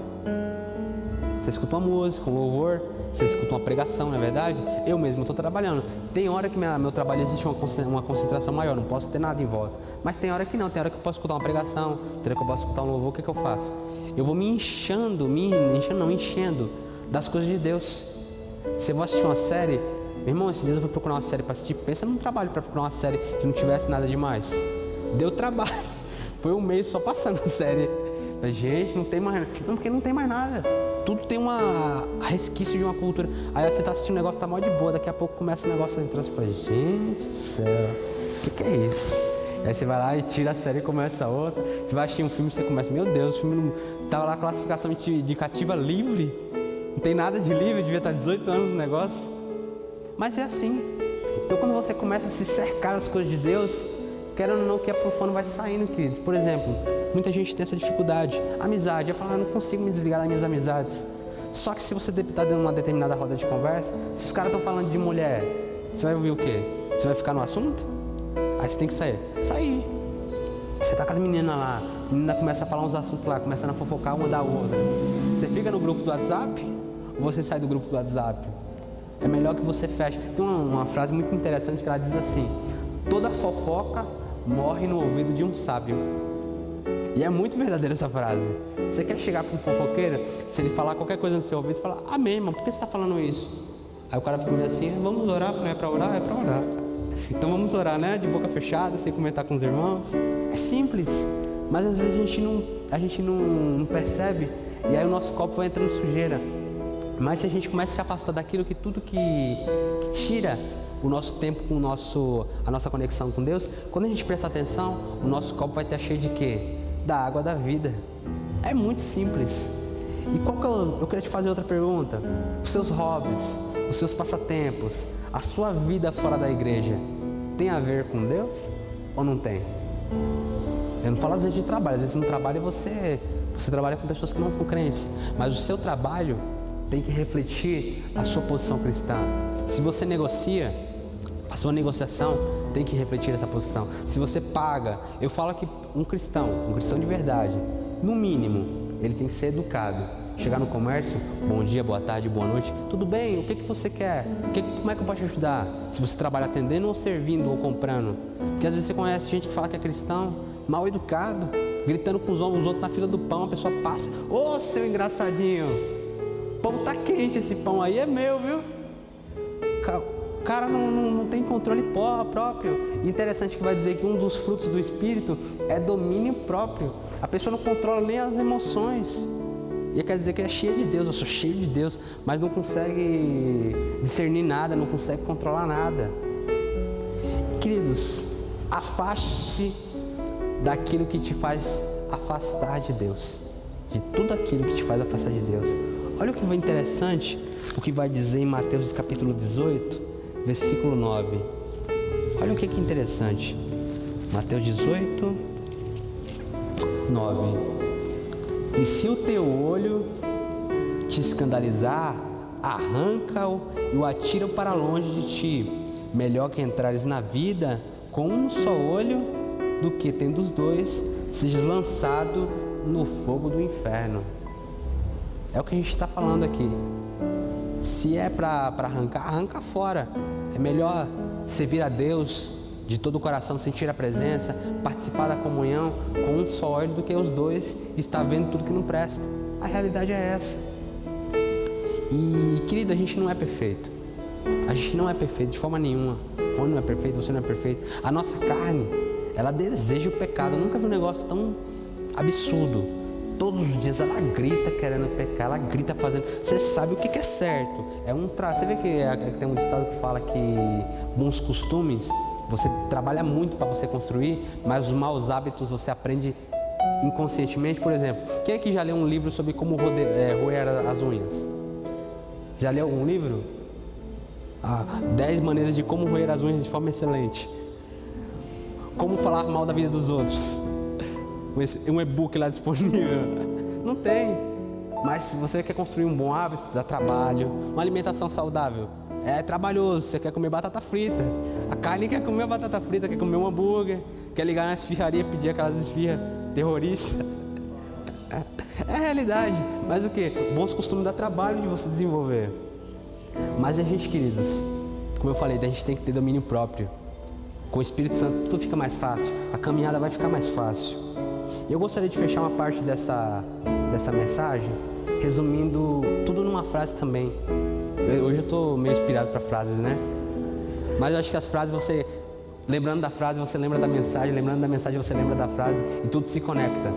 Você escuta uma música, um louvor, você escuta uma pregação, não é verdade? Eu mesmo estou trabalhando. Tem hora que meu trabalho existe uma concentração maior, não posso ter nada em volta. Mas tem hora que não, tem hora que eu posso escutar uma pregação, tem hora que eu posso escutar um louvor, o que eu faço? Eu vou me enchendo das coisas de Deus. Se eu vou assistir uma série, meu irmão, esses dias eu fui procurar uma série para assistir, pensa num trabalho para procurar uma série que não tivesse nada demais. Deu trabalho, foi um mês só passando série. Mas, gente, não tem mais, não, porque não tem mais nada. Tudo tem uma resquício de uma cultura. Aí você tá assistindo um negócio, tá mó de boa, daqui a pouco começa o negócio a entrar, você fala, gente do céu, o que é isso? Aí você vai lá e tira a série e começa outra. Você vai assistir um filme e você começa, meu Deus, o filme não... Tava lá classificação indicativa livre, não tem nada de livre, devia estar 18 anos no negócio. Mas é assim. Então quando você começa a se cercar das coisas de Deus, querendo ou não, o que é profano vai saindo, queridos. Por exemplo, muita gente tem essa dificuldade. Amizade, eu falo, eu não consigo me desligar das minhas amizades. Só que se você está dentro de uma determinada roda de conversa, se os caras estão falando de mulher, você vai ouvir o quê? Você vai ficar no assunto? Aí você tem que sair. Sair. Você tá com as meninas lá, a menina começa a falar uns assuntos lá, começando a fofocar uma da outra. Você fica no grupo do WhatsApp ou você sai do grupo do WhatsApp? É melhor que você feche. Tem uma frase muito interessante que ela diz assim: toda fofoca morre no ouvido de um sábio. E é muito verdadeira essa frase. Você quer chegar para um fofoqueiro, se ele falar qualquer coisa no seu ouvido, fala: amém, irmão, por que você está falando isso? Aí o cara fica meio assim: vamos orar. Eu falei: é para orar? É para orar. Então vamos orar, né? De boca fechada, sem comentar com os irmãos. É simples, mas às vezes a gente não percebe, e aí o nosso copo vai entrando sujeira. Mas se a gente começa a se afastar daquilo que tudo que tira o nosso tempo com a nossa conexão com Deus, quando a gente presta atenção, o nosso copo vai estar cheio de quê? Da água da vida. É muito simples. E qual que eu queria te fazer outra pergunta. Os seus hobbies, os seus passatempos, a sua vida fora da igreja, tem a ver com Deus ou não tem? Eu não falo às vezes de trabalho. Às vezes no trabalho você trabalha com pessoas que não são crentes, mas o seu trabalho tem que refletir a sua posição cristã. Se você negocia, a sua negociação tem que refletir essa posição. Se você paga, eu falo que um cristão de verdade, no mínimo, ele tem que ser educado. Chegar no comércio, bom dia, boa tarde, boa noite, tudo bem, o que você quer? Como é que eu posso te ajudar? Se você trabalha atendendo ou servindo ou comprando. Porque às vezes você conhece gente que fala que é cristão, mal educado, gritando com os outros na fila do pão, a pessoa passa: ô seu engraçadinho, pão tá quente, esse pão aí é meu, viu? O cara não tem controle próprio. Interessante que vai dizer que um dos frutos do Espírito é domínio próprio. A pessoa não controla nem as emoções. E quer dizer que é cheia de Deus, eu sou cheio de Deus, mas não consegue discernir nada, não consegue controlar nada. Queridos, afaste daquilo que te faz afastar de Deus, de tudo aquilo que te faz afastar de Deus. Olha o que vai interessante, o que vai dizer em Mateus capítulo 18, versículo 9. Olha o que é interessante. Mateus 18, 9. E se o teu olho te escandalizar, arranca-o e o atira para longe de ti. Melhor que entrares na vida com um só olho, do que tendo os dois, sejas lançado no fogo do inferno. É o que a gente está falando aqui. Se é para arrancar, arranca fora. É melhor servir a Deus de todo o coração, sentir a presença, participar da comunhão com um só olho, do que os dois estar vendo tudo que não presta. A realidade é essa. E, querido, a gente não é perfeito. A gente não é perfeito de forma nenhuma. O Rony não é perfeito, você não é perfeito. A nossa carne, ela deseja o pecado. Eu nunca vi um negócio tão absurdo. Todos os dias ela grita querendo pecar, ela grita fazendo. Você sabe o que é certo. Você vê que tem um ditado que fala que bons costumes você trabalha muito para você construir, mas os maus hábitos você aprende inconscientemente. Por exemplo, quem aqui já leu um livro sobre como roer as unhas? Já leu algum livro? 10 maneiras de como roer as unhas de forma excelente. Como falar mal da vida dos outros. Um e-book lá disponível. Não tem. Mas se você quer construir um bom hábito, dá trabalho. Uma alimentação saudável é trabalhoso. Você quer comer batata frita, a Kylie quer comer batata frita, quer comer um hambúrguer, quer ligar na esfirraria, pedir aquelas esfirras terroristas. É a realidade. Mas o que? Bons costumes dá trabalho de você desenvolver. Mas a gente, queridos, como eu falei, a gente tem que ter domínio próprio. Com o Espírito Santo tudo fica mais fácil, a caminhada vai ficar mais fácil. E eu gostaria de fechar uma parte dessa mensagem resumindo tudo numa frase também. Hoje eu estou meio inspirado para frases, né? Mas eu acho que as frases, você lembrando da frase, você lembra da mensagem, lembrando da mensagem, você lembra da frase, e tudo se conecta.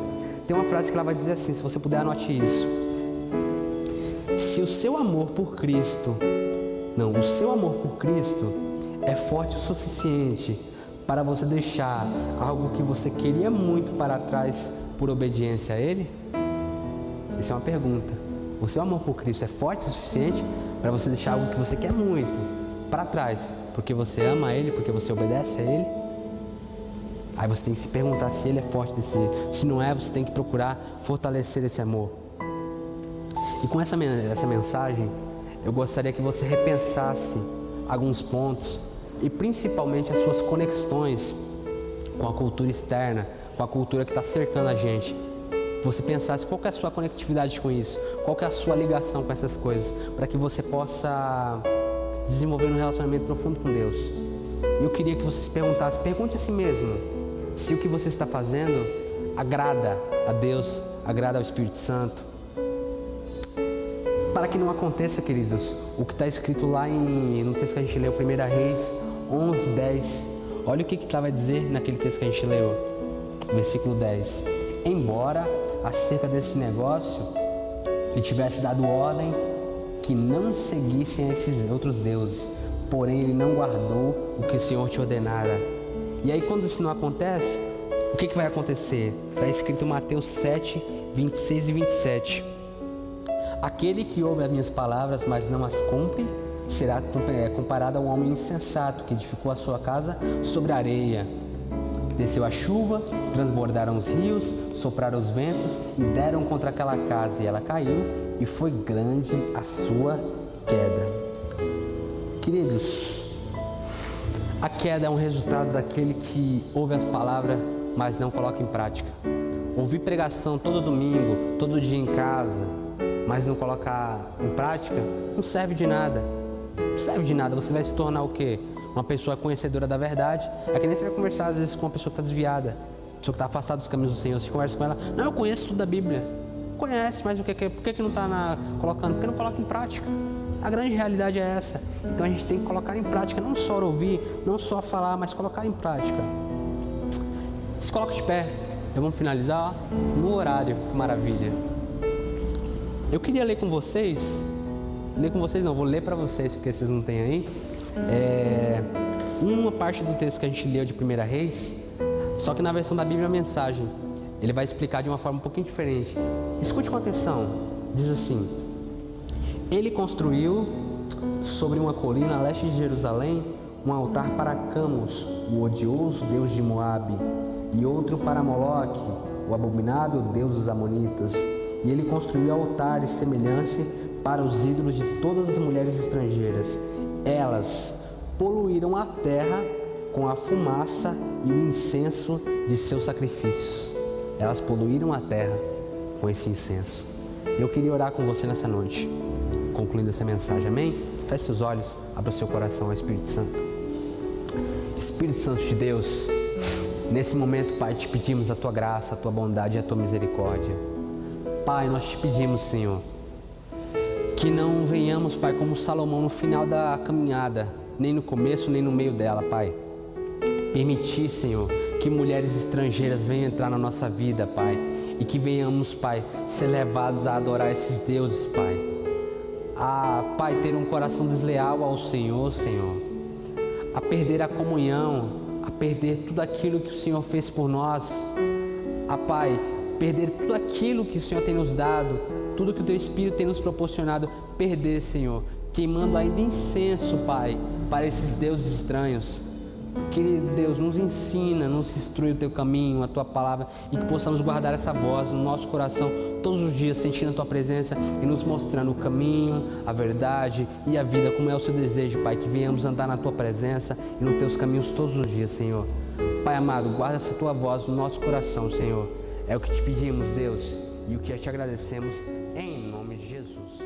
Tem uma frase que ela vai dizer assim, se você puder anote isso: se o seu amor por Cristo é forte o suficiente para você deixar algo que você queria muito para trás por obediência a Ele? Essa é uma pergunta. O seu amor por Cristo é forte o suficiente para você deixar algo que você quer muito para trás, porque você ama Ele, porque você obedece a Ele. Aí você tem que se perguntar se Ele é forte desse jeito. Se não é, você tem que procurar fortalecer esse amor. E com essa mensagem, eu gostaria que você repensasse alguns pontos e principalmente as suas conexões com a cultura externa, com a cultura que está cercando a gente. Você pensasse qual que é a sua conectividade com isso, qual que é a sua ligação com essas coisas, para que você possa desenvolver um relacionamento profundo com Deus. E eu queria que você se perguntasse, pergunte a si mesmo, se o que você está fazendo agrada a Deus, agrada ao Espírito Santo. Para que não aconteça, queridos, o que está escrito lá no texto que a gente leu, 1 Reis 11:10. Olha o que vai dizer naquele texto que a gente leu, versículo 10. Embora acerca desse negócio ele tivesse dado ordem que não seguissem esses outros deuses, porém ele não guardou o que o Senhor te ordenara. E aí quando isso não acontece, o que vai acontecer? Está escrito em Mateus 7, 26 e 27. Aquele que ouve as minhas palavras, mas não as cumpre, será comparado a um homem insensato que edificou a sua casa sobre a areia. Desceu a chuva, transbordaram os rios, sopraram os ventos e deram contra aquela casa, e ela caiu, e foi grande a sua queda. Queridos, a queda é um resultado daquele que ouve as palavras, mas não coloca em prática. Ouvir pregação todo domingo, todo dia em casa, mas não colocar em prática, não serve de nada. Não serve de nada. Você vai se tornar o quê? Uma pessoa conhecedora da verdade. É que nem você vai conversar às vezes com uma pessoa que está desviada, pessoa que está afastada dos caminhos do Senhor. Você conversa com ela, não, eu conheço tudo da Bíblia. Conhece, mas por que não está colocando? Porque não coloca em prática. A grande realidade é essa. Então a gente tem que colocar em prática, não só ouvir, não só falar, mas colocar em prática. Se coloca de pé. Vamos finalizar no horário. Que maravilha. Eu queria ler com vocês, vou ler para vocês, porque vocês não têm aí, uma parte do texto que a gente leu de 1 Reis, só que na versão da Bíblia a Mensagem, ele vai explicar de uma forma um pouquinho diferente. Escute com atenção, diz assim: ele construiu sobre uma colina a leste de Jerusalém um altar para Camus, o odioso deus de Moabe, e outro para Moloque, o abominável deus dos Amonitas. E ele construiu altares semelhantes para os ídolos de todas as mulheres estrangeiras. Elas poluíram a terra com a fumaça e o incenso de seus sacrifícios. Elas poluíram a terra com esse incenso. Eu queria orar com você nessa noite, concluindo essa mensagem, amém? Feche seus olhos, abra o seu coração ao Espírito Santo. Espírito Santo de Deus, nesse momento, Pai, te pedimos a Tua graça, a Tua bondade e a Tua misericórdia. Pai, nós te pedimos, Senhor, que não venhamos, Pai, como Salomão no final da caminhada, nem no começo, nem no meio dela, Pai. Permitir, Senhor, que mulheres estrangeiras venham entrar na nossa vida, Pai, e que venhamos, Pai, ser levados a adorar esses deuses, Pai. A, Pai, ter um coração desleal ao Senhor, Senhor. A perder a comunhão, a perder tudo aquilo que o Senhor fez por nós. A, Pai, perder tudo aquilo que o Senhor tem nos dado, tudo que o Teu Espírito tem nos proporcionado, perder, Senhor, queimando ainda incenso, Pai, para esses deuses estranhos. Querido Deus, nos ensina, nos instrui o Teu caminho, a Tua palavra, e que possamos guardar essa voz no nosso coração todos os dias, sentindo a Tua presença e nos mostrando o caminho, a verdade e a vida, como é o Seu desejo, Pai, que venhamos andar na Tua presença e nos Teus caminhos todos os dias, Senhor. Pai amado, guarda essa Tua voz no nosso coração, Senhor. É o que te pedimos, Deus, e o que te agradecemos, em nome de Jesus.